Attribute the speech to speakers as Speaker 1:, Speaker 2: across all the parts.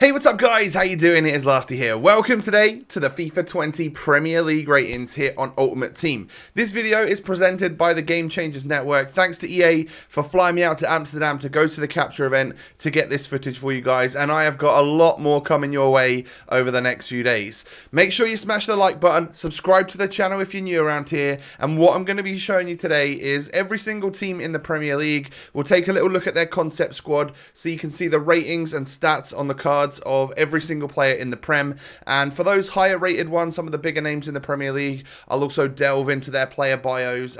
Speaker 1: Hey, what's up guys? How you doing? It is Lasty here. Welcome today to the FIFA 20 Premier League ratings here on Ultimate Team. This video is presented by the Gamechangers network. Thanks to EA for flying me out to Amsterdam to go to the capture event to get this footage for you guys, and I have got a lot more coming your way over the next few days. Make sure you smash the like button, subscribe to the channel if you're new around here, and what I'm going to be showing you today is every single team in the Premier League. We'll take a little look at their concept squad so you can see the ratings and stats on the cards of every single player in the Prem, and for those higher rated ones, some of the bigger names in the Premier League, I'll also delve into their player bios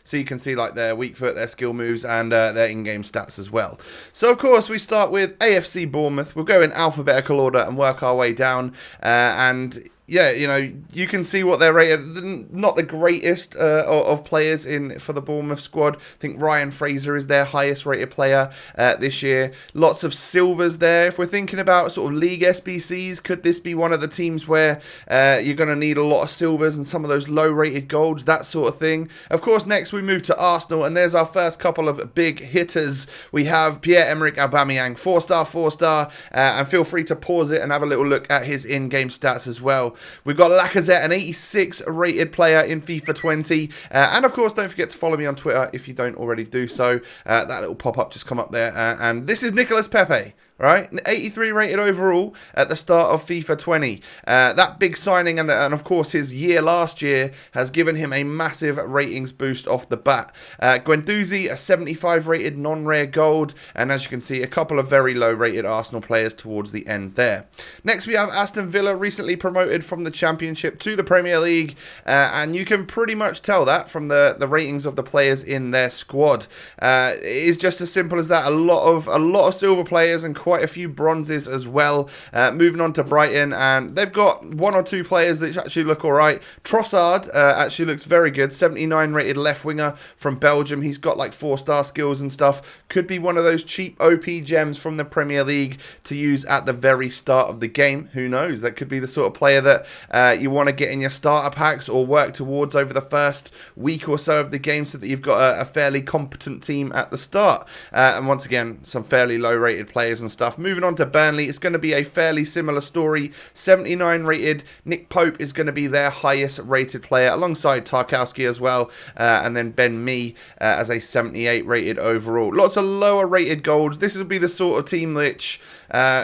Speaker 1: so you can see like their weak foot, their skill moves, and their in-game stats as well. So of course we start with AFC Bournemouth. We'll go in alphabetical order and work our way down, and yeah, you know, you can see what they're rated. Not the greatest of players for the Bournemouth squad. I think Ryan Fraser is their highest rated player this year. Lots of silvers there. If we're thinking about sort of league SBCs, could this be one of the teams where you're going to need a lot of silvers and some of those low rated golds, that sort of thing. Of course, next we move to Arsenal, and there's our first couple of big hitters. We have Pierre-Emerick Aubameyang, 4-star, and feel free to pause it and have a little look at his in-game stats as well. We've got Lacazette, an 86 rated player in FIFA 20. And of course, don't forget to follow me on Twitter if you don't already do so. That little pop-up just come up there. And this is Nicolas Pepe. Right, 83 rated overall at the start of FIFA 20. That big signing and of course his year last year has given him a massive ratings boost off the bat. Guendouzi, a 75 rated non-rare gold, and as you can see, a couple of very low rated Arsenal players towards the end there. Next we have Aston Villa, recently promoted from the Championship to the Premier League, and you can pretty much tell that from the ratings of the players in their squad. It is just as simple as that. A lot of silver players and quite a few bronzes as well. Moving on to Brighton, and they've got one or two players that actually look alright. Trossard actually looks very good, 79 rated left winger from Belgium. He's got like 4-star skills and stuff. Could be one of those cheap OP gems from the Premier League to use at the very start of the game. Who knows? That could be the sort of player that you want to get in your starter packs or work towards over the first week or so of the game so that you've got a fairly competent team at the start. And once again, some fairly low rated players and stuff. Moving on to Burnley, it's going to be a fairly similar story. 79 rated. Nick Pope is going to be their highest rated player alongside Tarkowski as well, and then Ben Mee as a 78 rated overall. Lots of lower rated golds. This will be the sort of team which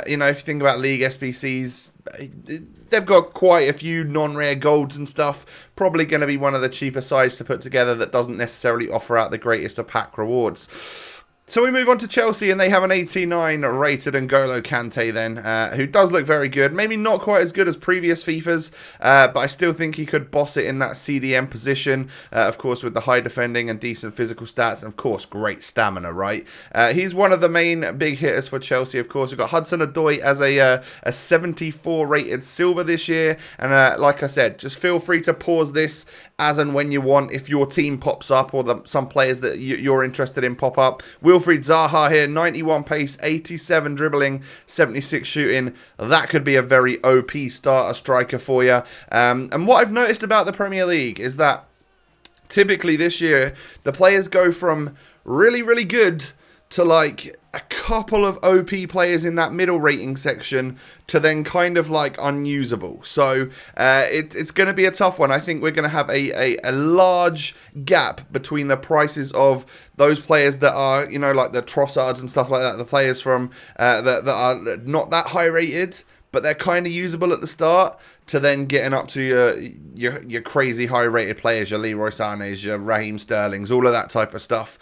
Speaker 1: you know, if you think about league SBCs, they've got quite a few non-rare golds and stuff. Probably going to be one of the cheaper sides to put together that doesn't necessarily offer out the greatest of pack rewards. So we move on to Chelsea, and they have an 89 rated N'Golo Kante then, who does look very good. Maybe not quite as good as previous FIFAs, but I still think he could boss it in that CDM position, of course, with the high defending and decent physical stats, and of course, great stamina, right? He's one of the main big hitters for Chelsea, of course. We've got Hudson-Odoi as a 74 rated silver this year, and like I said, just feel free to pause this as and when you want if your team pops up or some players that you're interested in pop up. Wilfried Zaha here, 91 pace, 87 dribbling, 76 shooting. That could be a very OP starter striker for you. And what I've noticed about the Premier League is that typically this year, the players go from really, really good to like a couple of OP players in that middle rating section to then kind of like unusable. So it's going to be a tough one. I think we're going to have a large gap between the prices of those players that are, you know, like the Trossards and stuff like that, the players from that are not that high rated, but they're kind of usable at the start, to then getting up to your crazy high rated players, your Leroy Sané's, your Raheem Sterling's, all of that type of stuff.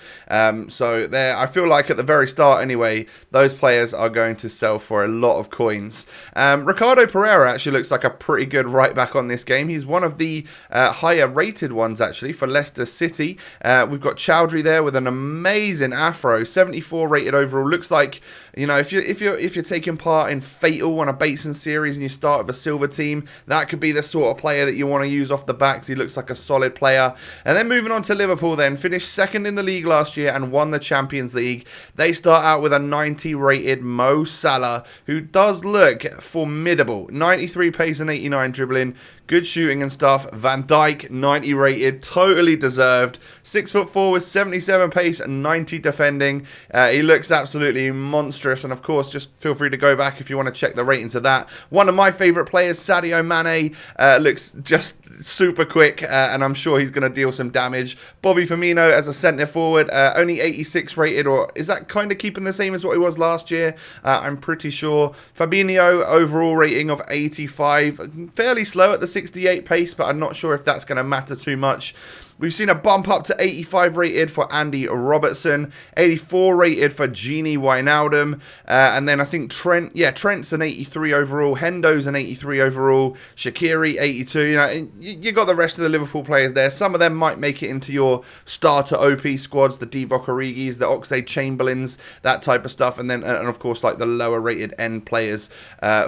Speaker 1: So there, I feel like at the very start anyway, those players are going to sell for a lot of coins. Ricardo Pereira actually looks like a pretty good right back on this game. He's one of the higher rated ones actually for Leicester City. We've got Chowdhury there with an amazing afro, 74 rated overall. Looks like, you know, if you're taking part in Fatal on a Bateson series and you start with a silver team, that could be the sort of player that you want to use off the back, because he looks like a solid player. And then moving on to Liverpool then, finished second in the league last year and won the Champions League. They start out with a 90 rated Mo Salah, who does look formidable. 93 pace and 89 dribbling, good shooting and stuff. Van Dijk, 90 rated, totally deserved. 6'4" with 77 pace and 90 defending. He looks absolutely monstrous monstrous. And of course, just feel free to go back if you want to check the ratings of that. One of my favourite players, Sadio Mane, looks just super quick, and I'm sure he's going to deal some damage. Bobby Firmino as a centre forward, only 86 rated, or is that kind of keeping the same as what he was last year? I'm pretty sure. Fabinho, overall rating of 85, fairly slow at the 68 pace, but I'm not sure if that's going to matter too much. We've seen a bump up to 85 rated for Andy Robertson, 84 rated for Gini Wijnaldum, and then I think Trent's an 83 overall, Hendo's an 83 overall, Shaqiri 82. You got the rest of the Liverpool players there. Some of them might make it into your starter OP squads, the Divock Origis, the Oxlade-Chamberlains, that type of stuff, and then and of course like the lower rated end players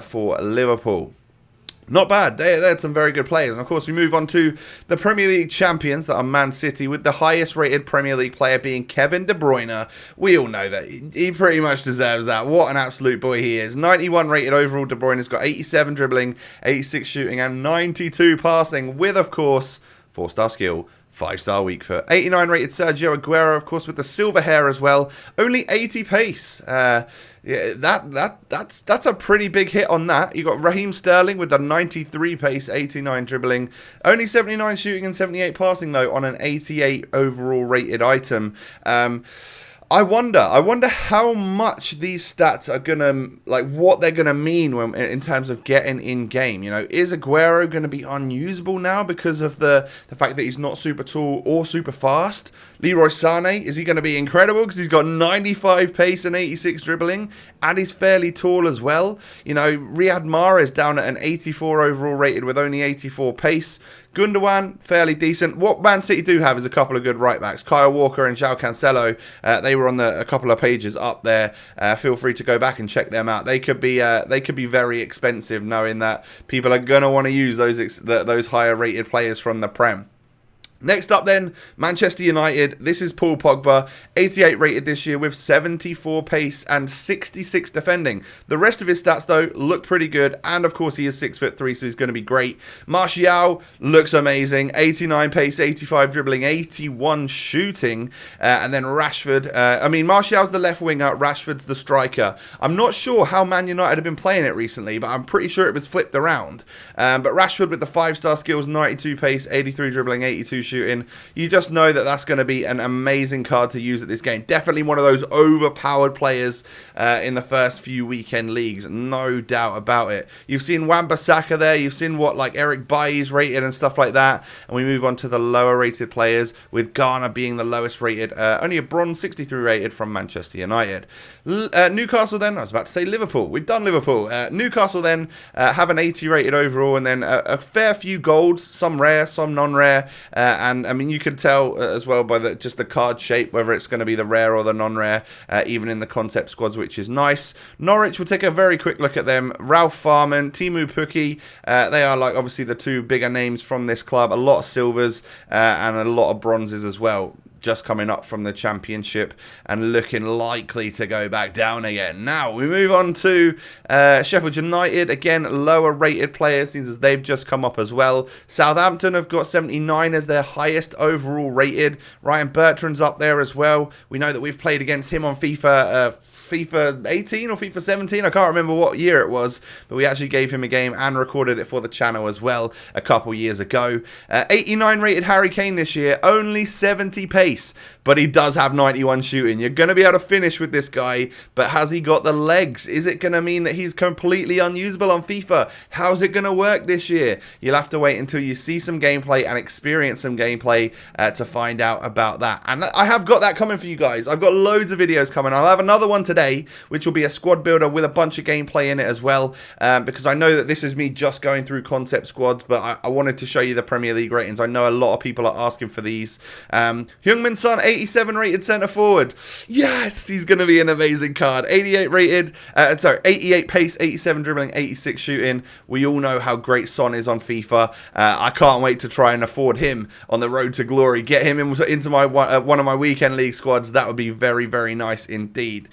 Speaker 1: for Liverpool. Not bad. They had some very good players. And of course, we move on to the Premier League champions, that are Man City, with the highest rated Premier League player being Kevin De Bruyne. We all know that. He pretty much deserves that. What an absolute boy he is. 91 rated overall. De Bruyne has got 87 dribbling, 86 shooting, and 92 passing, with, of course, 4-star skill. 5-star weak foot. 89 rated Sergio Aguero, of course, with the silver hair as well. Only 80 pace. Yeah, that's a pretty big hit on that. You got Raheem Sterling with the 93 pace, 89 dribbling, only 79 shooting and 78 passing though on an 88 overall rated item. I wonder how much these stats are gonna, like, what they're gonna mean when, in terms of getting in game. Is Aguero gonna be unusable now because of the fact that he's not super tall or super fast? Leroy Sané, is he gonna be incredible because he's got 95 pace and 86 dribbling, and he's fairly tall as well? Riyad Mahrez down at an 84 overall rated with only 84 pace. Gundogan, fairly decent. What Man City do have is a couple of good right backs. Kyle Walker and João Cancelo. They were on a couple of pages up there. Feel free to go back and check them out. They could be very expensive, knowing that people are gonna want to use those higher rated players from the Prem. Next up then, Manchester United. This is Paul Pogba, 88 rated this year with 74 pace and 66 defending. The rest of his stats though look pretty good, and of course he is 6'3", so he's going to be great. Martial looks amazing, 89 pace, 85 dribbling, 81 shooting, and then Rashford. Martial's the left winger, Rashford's the striker. I'm not sure how Man United have been playing it recently, but I'm pretty sure it was flipped around. But Rashford with the 5-star skills, 92 pace, 83 dribbling, 82 shooting. You just know that that's going to be an amazing card to use at this game. Definitely one of those overpowered players in the first few weekend leagues, no doubt about it. You've seen Wan-Bissaka there. You've seen what Eric Bailly's rated and stuff like that. And we move on to the lower rated players, with Ghana being the lowest rated, only a bronze 63 rated from Manchester United. Newcastle then, I was about to say Liverpool. We've done Liverpool. Newcastle then have an 80 rated overall, and then a fair few golds, some rare, some non-rare, and you can tell as well by just the card shape whether it's going to be the rare or the non-rare, even in the concept squads, which is nice. Norwich, we'll take a very quick look at them. Ralph Farman, Timu Pukki, they are obviously the two bigger names from this club. A lot of silvers and a lot of bronzes as well, just coming up from the championship and looking likely to go back down again. Now we move on to Sheffield United. Again, lower rated players, since they've just come up as well. Southampton have got 79 as their highest overall rated. Ryan Bertrand's up there as well. We know that we've played against him on FIFA 18 or FIFA 17. I can't remember what year it was, but we actually gave him a game and recorded it for the channel as well a couple years ago. 89 rated Harry Kane this year, only 70 pace, but he does have 91 shooting. You're going to be able to finish with this guy, but has he got the legs? Is it going to mean that he's completely unusable on FIFA? How's it going to work this year? You'll have to wait until you see some gameplay and experience some gameplay to find out about that. And I have got that coming for you guys. I've got loads of videos coming. I'll have another one today, which will be a squad builder with a bunch of gameplay in it as well, because I know that this is me just going through concept squads, but I wanted to show you the Premier League ratings. I know a lot of people are asking for these. Heung-min Son, 87 rated centre forward. Yes, he's going to be an amazing card. 88 rated, 88 pace, 87 dribbling, 86 shooting. We all know how great Son is on FIFA. I can't wait to try and afford him on the road to glory. Get him into my one of my weekend league squads. That would be very, very nice indeed.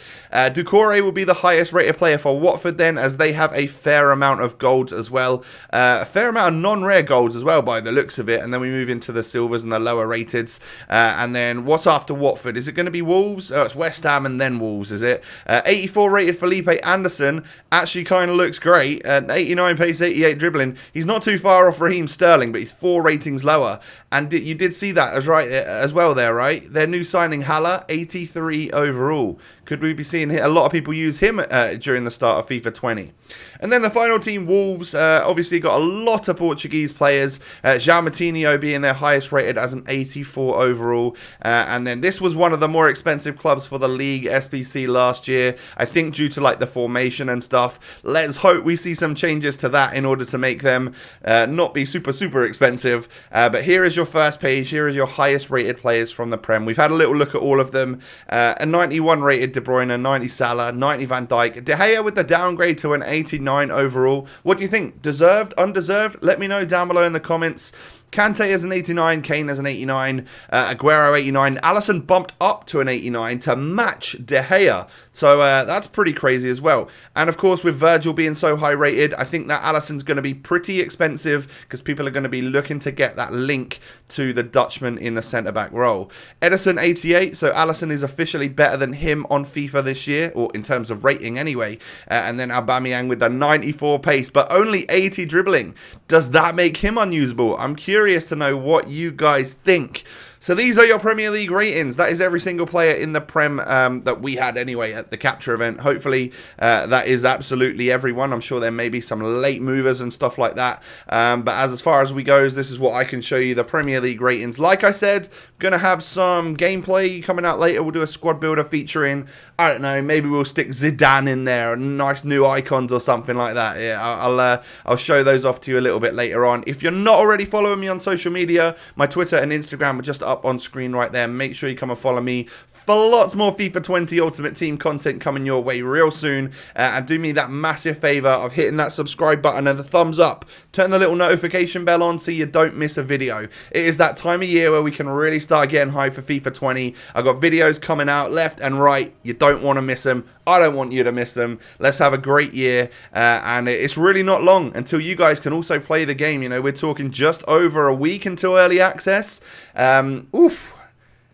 Speaker 1: Doucouré will be the highest rated player for Watford then, as they have a fair amount of golds as well. A fair amount of non-rare golds as well by the looks of it. And then we move into the silvers and the lower rateds. And then what's after Watford? Is it going to be Wolves? Oh, it's West Ham and then Wolves, is it? 84 rated Felipe Anderson actually kind of looks great. 89 pace, 88 dribbling. He's not too far off Raheem Sterling, but he's 4 ratings lower. And you did see that as well there, right? Their new signing, Haller, 83 overall. Could we be seeing a lot of people use him during the start of FIFA 20? And then the final team, Wolves, obviously got a lot of Portuguese players. João Moutinho being their highest rated as an 84 overall. And then this was one of the more expensive clubs for the league, SBC, last year. I think due to like the formation and stuff. Let's hope we see some changes to that in order to make them not be super expensive. But here is your first page. Here is your highest rated players from the Prem. We've had a little look at all of them. A 91 rated De Bruyne, 90 Salah, 90 Van Dijk. De Gea with the downgrade to an 89 overall. What do you think? Deserved? Undeserved? Let me know down below in the comments. Kante as an 89, Kane as an 89, Aguero 89, Alisson bumped up to an 89 to match De Gea. So that's pretty crazy as well. And of course, with Virgil being so high rated, I think that Alisson's going to be pretty expensive because people are going to be looking to get that link to the Dutchman in the centre-back role. Ederson 88, so Alisson is officially better than him on FIFA this year, or in terms of rating anyway. And then Aubameyang with the 94 pace, but only 80 dribbling. Does that make him unusable? I'm curious to know what you guys think. So these are your Premier League ratings. That is every single player in the Prem that we had anyway at the capture event. Hopefully that is absolutely everyone. I'm sure there may be some late movers and stuff like that. But as far as we goes, this is what I can show you, the Premier League ratings. Like I said, going to have some gameplay coming out later. We'll do a squad builder featuring, I don't know, maybe we'll stick Zidane in there, nice new icons or something like that. Yeah, I'll show those off to you a little bit later on. If you're not already following me on social media, my Twitter and Instagram are just up on screen right there. Make sure you come and follow me for lots more FIFA 20 Ultimate Team content coming your way real soon. And do me that massive favor of hitting that subscribe button and the thumbs up. Turn the little notification bell on so you don't miss a video. It is that time of year where we can really start getting hyped for FIFA 20. I've got videos coming out left and right. You don't want to miss them. I don't want you to miss them. Let's have a great year. And it's really not long until you guys can also play the game. You know, we're talking just over a week until early access.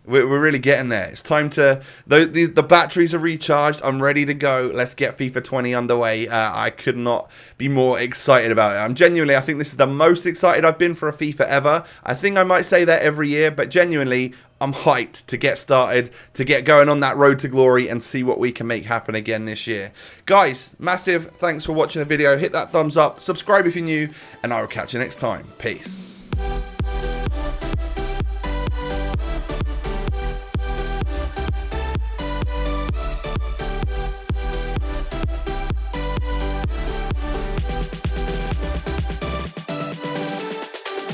Speaker 1: We're really getting there. It's time to... The batteries are recharged. I'm ready to go. Let's get FIFA 20 underway. I could not be more excited about it. I think this is the most excited I've been for a FIFA ever. I think I might say that every year, but genuinely, I'm hyped to get started, to get going on that road to glory and see what we can make happen again this year. Guys, massive thanks for watching the video. Hit that thumbs up, subscribe if you're new, and I will catch you next time. Peace.